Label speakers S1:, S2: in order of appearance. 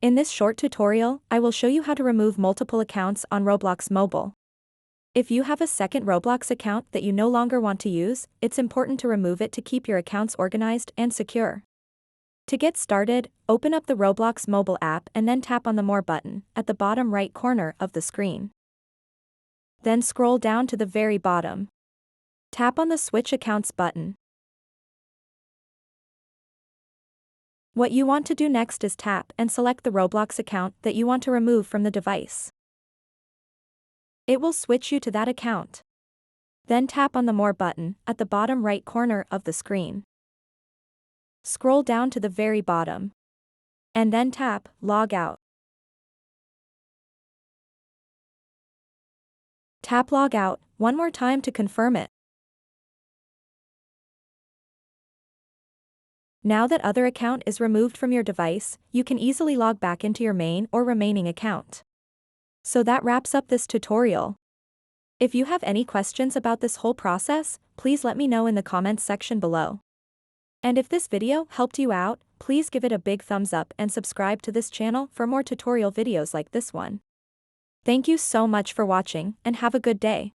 S1: In this short tutorial, I will show you how to remove multiple accounts on Roblox Mobile. If you have a second Roblox account that you no longer want to use, it's important to remove it to keep your accounts organized and secure. To get started, open up the Roblox Mobile app and then tap on the More button at the bottom right corner of the screen. Then scroll down to the very bottom. Tap on the Switch Accounts button. What you want to do next is tap and select the Roblox account that you want to remove from the device. It will switch you to that account. Then tap on the More button at the bottom right corner of the screen. Scroll down to the very bottom. And then tap Log Out. Tap Log Out one more time to confirm it. Now that other account is removed from your device, you can easily log back into your main or remaining account. So that wraps up this tutorial. If you have any questions about this whole process, please let me know in the comments section below. And if this video helped you out, please give it a big thumbs up and subscribe to this channel for more tutorial videos like this one. Thank you so much for watching and have a good day.